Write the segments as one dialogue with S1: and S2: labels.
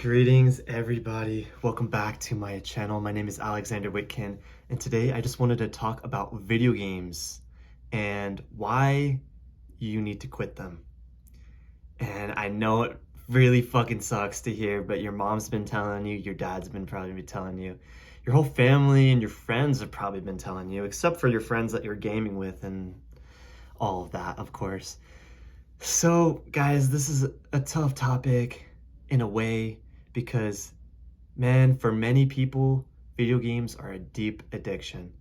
S1: Greetings everybody, welcome back to my channel. My name is Alexander Whitkin, and today I just wanted to talk about video games and why you need to quit them. And I know it really fucking sucks to hear, but your mom's been telling you, your dad's been probably telling you, your whole family and your friends have probably been telling you, except for your friends that you're gaming with and all of that, of course. So guys, this is a tough topic in a way because, man, for many people, video games are a deep addiction.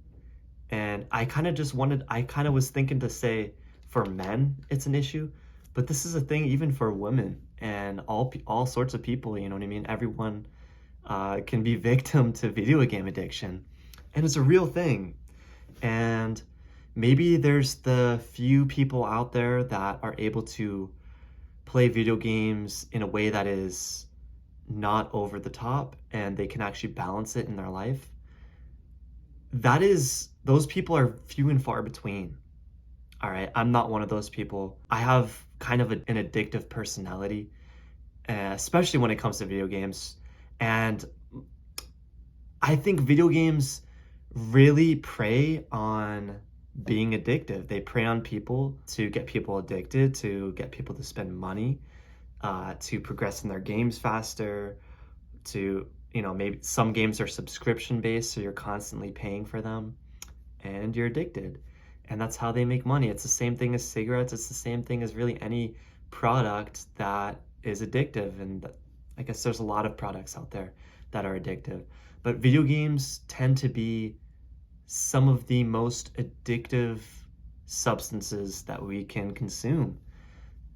S1: And I kind of was thinking to say for men it's an issue, but this is a thing even for women and all sorts of people, you know what I mean? Everyone can be victim to video game addiction, and it's a real thing. And maybe there's the few people out there that are able to play video games in a way that is not over the top and they can actually balance it in their life. Those people are few and far between. All right, I'm not one of those people. I have kind of an addictive personality, especially when it comes to video games. And I think video games really prey on being addictive. They prey on people to get people addicted, to get people to spend money, to progress in their games faster, to, maybe some games are subscription based, so you're constantly paying for them and you're addicted. And that's how they make money. It's the same thing as cigarettes. It's the same thing as really any product that is addictive. And I guess there's a lot of products out there that are addictive. But video games tend to be some of the most addictive substances that we can consume.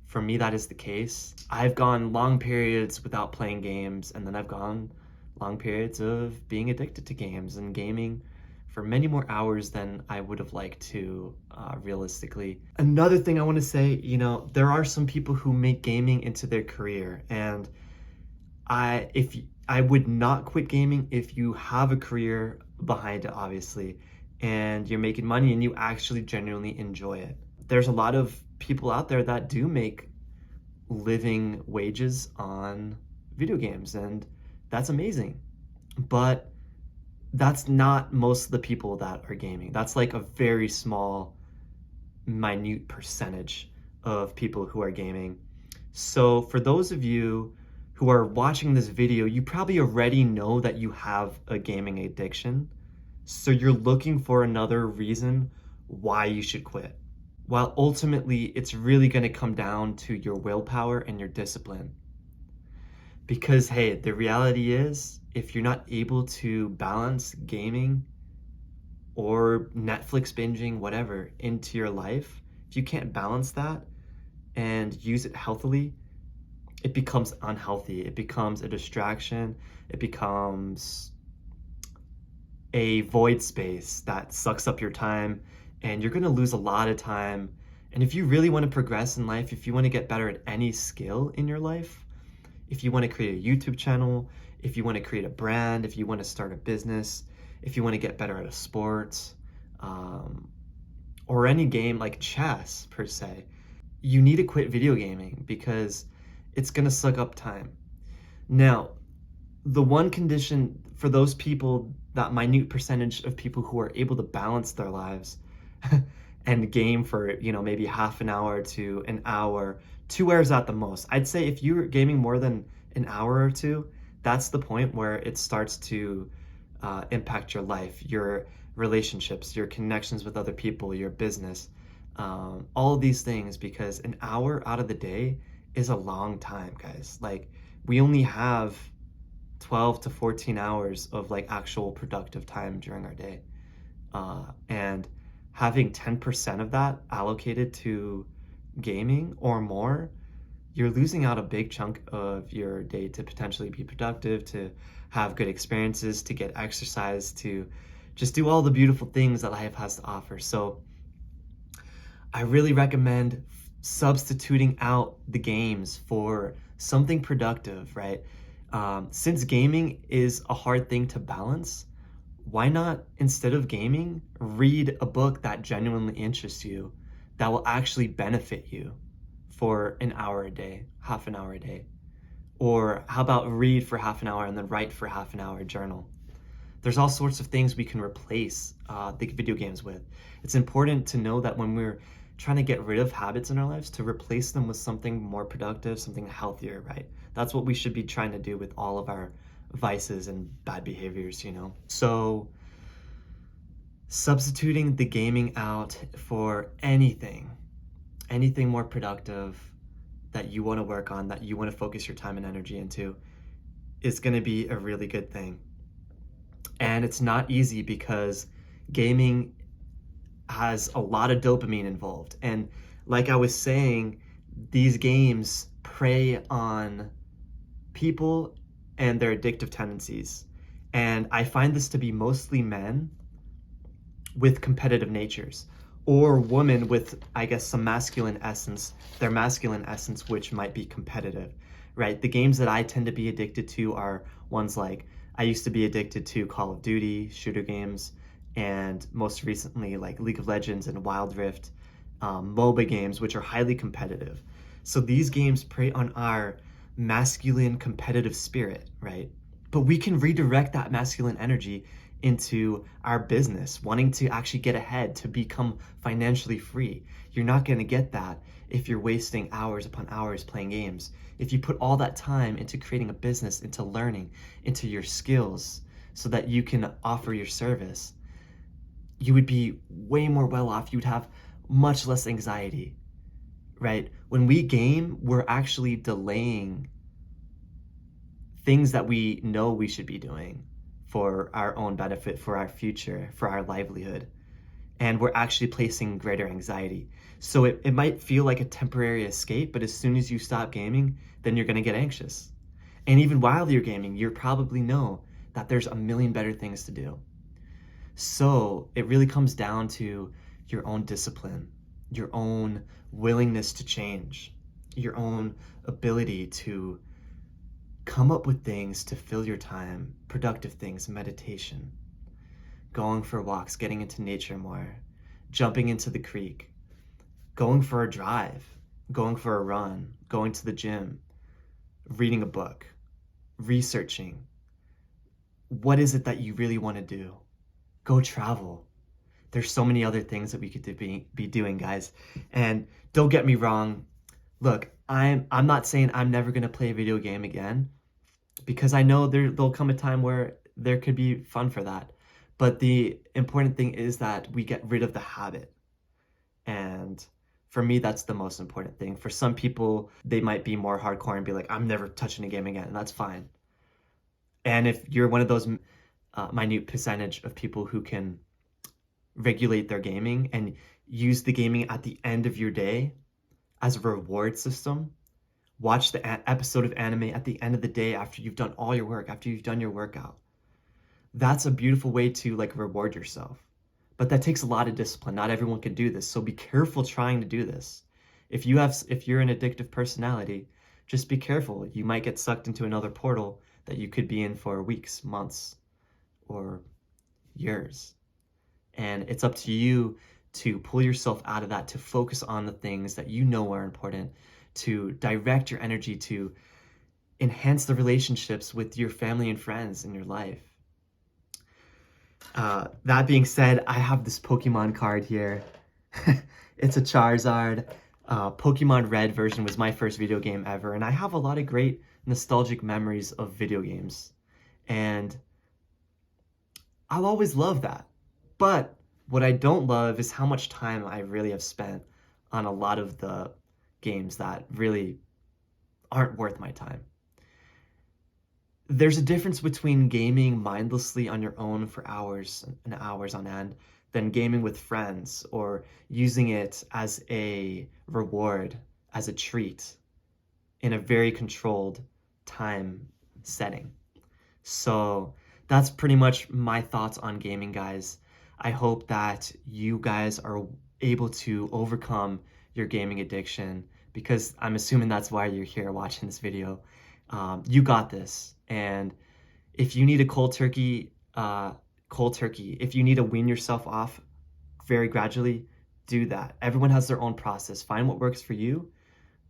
S1: For me, that is the case. I've gone long periods without playing games, and then I've gone long periods of being addicted to games and gaming for many more hours than I would have liked to, realistically. Another thing I want to say, there are some people who make gaming into their career, and I would not quit gaming if you have a career behind it, obviously, and you're making money and you actually genuinely enjoy it. There's a lot of people out there that do make living wages on video games, and that's amazing. But that's not most of the people that are gaming. That's like a very small, minute percentage of people who are gaming. So for those of you who are watching this video, you probably already know that you have a gaming addiction. So you're looking for another reason why you should quit. While ultimately it's really going to come down to your willpower and your discipline. Because hey, the reality is, if you're not able to balance gaming or Netflix binging, whatever, into your life, if you can't balance that and use it healthily, it becomes unhealthy. It becomes a distraction. It becomes a void space that sucks up your time, and you're going to lose a lot of time. And if you really want to progress in life, if you want to get better at any skill in your life, if you want to create a YouTube channel, if you want to create a brand, if you want to start a business, if you want to get better at a sport, or any game like chess per se, you need to quit video gaming because it's going to suck up time. Now, the one condition for those people, that minute percentage of people who are able to balance their lives and game for, maybe half an hour to an hour, 2 hours at the most. I'd say if you're gaming more than an hour or two, that's the point where it starts to impact your life, your relationships, your connections with other people, your business, all of these things, because an hour out of the day is a long time, guys. Like, we only have 12 to 14 hours of like actual productive time during our day. And having 10% of that allocated to gaming or more, you're losing out a big chunk of your day to potentially be productive, to have good experiences, to get exercise, to just do all the beautiful things that life has to offer. So I really recommend substituting out the games for something productive, right? Since gaming is a hard thing to balance, why not, instead of gaming, read a book that genuinely interests you, that will actually benefit you for an hour a day, half an hour a day? Or how about read for half an hour and then write for half an hour, journal? There's all sorts of things we can replace the video games with. It's important to know that when we're trying to get rid of habits in our lives, to replace them with something more productive, something healthier, right? That's what we should be trying to do with all of our vices and bad behaviors, you know? So substituting the gaming out for anything more productive that you want to work on, that you want to focus your time and energy into, is going to be a really good thing. And it's not easy because gaming has a lot of dopamine involved. And like I was saying, these games prey on people and their addictive tendencies. And I find this to be mostly men with competitive natures, or women with, I guess, some masculine essence, their masculine essence, which might be competitive, right? The games that I tend to be addicted to are ones like, I used to be addicted to Call of Duty, shooter games, and most recently like League of Legends and Wild Rift, MOBA games, which are highly competitive. So these games prey on our masculine competitive spirit, right? But we can redirect that masculine energy into our business, wanting to actually get ahead, to become financially free. You're not going to get that if you're wasting hours upon hours playing games. If you put all that time into creating a business, into learning, into your skills, so that you can offer your service, you would be way more well off. You would have much less anxiety, right? When we game, we're actually delaying things that we know we should be doing for our own benefit, for our future, for our livelihood. And we're actually placing greater anxiety. So it might feel like a temporary escape, but as soon as you stop gaming, then you're gonna get anxious. And even while you're gaming, you probably know that there's a million better things to do. So it really comes down to your own discipline, your own willingness to change, your own ability to come up with things to fill your time, productive things, meditation, going for walks, getting into nature more, jumping into the creek, going for a drive, going for a run, going to the gym, reading a book, researching. What is it that you really want to do? Go travel. There's so many other things that we could be doing, guys. And don't get me wrong. Look, I'm not saying I'm never going to play a video game again, because I know there'll come a time where there could be fun for that. But the important thing is that we get rid of the habit. And for me, that's the most important thing. For some people, they might be more hardcore and be like, I'm never touching a game again, and that's fine. And if you're one of those minute percentage of people who can regulate their gaming and use the gaming at the end of your day as a reward system, watch the episode of anime at the end of the day after you've done all your work, after you've done your workout. That's a beautiful way to like reward yourself. But that takes a lot of discipline. Not everyone can do this. So be careful trying to do this. If you're an addictive personality, just be careful. You might get sucked into another portal that you could be in for weeks, months, or years. And it's up to you to pull yourself out of that, to focus on the things that you know are important, to direct your energy to enhance the relationships with your family and friends in your life. That being said, I have this Pokemon card here. It's a Charizard. Pokemon Red version was my first video game ever, and I have a lot of great nostalgic memories of video games. And I'll always love that. But what I don't love is how much time I really have spent on a lot of the games that really aren't worth my time. There's a difference between gaming mindlessly on your own for hours and hours on end than gaming with friends or using it as a reward, as a treat in a very controlled time setting. So that's pretty much my thoughts on gaming, guys. I hope that you guys are able to overcome your gaming addiction, because I'm assuming that's why you're here watching this video. You got this. And if you need a cold turkey. If you need to wean yourself off very gradually, do that. Everyone has their own process. Find what works for you.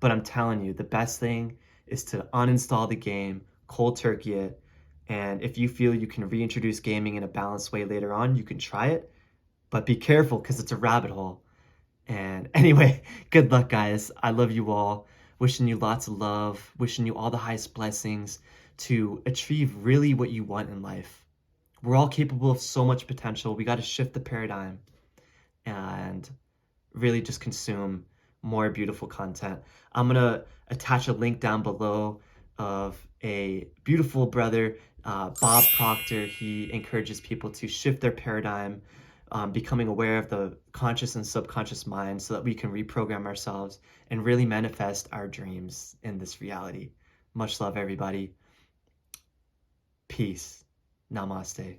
S1: But I'm telling you, the best thing is to uninstall the game, cold turkey it, and if you feel you can reintroduce gaming in a balanced way later on, you can try it, but be careful because it's a rabbit hole. And anyway, good luck, guys. I love you all. Wishing you lots of love, wishing you all the highest blessings to achieve really what you want in life. We're all capable of so much potential. We got to shift the paradigm and really just consume more beautiful content. I'm gonna attach a link down below of a beautiful brother, Bob Proctor. He encourages people to shift their paradigm, becoming aware of the conscious and subconscious mind so that we can reprogram ourselves and really manifest our dreams in this reality. Much love, everybody. Peace. Namaste.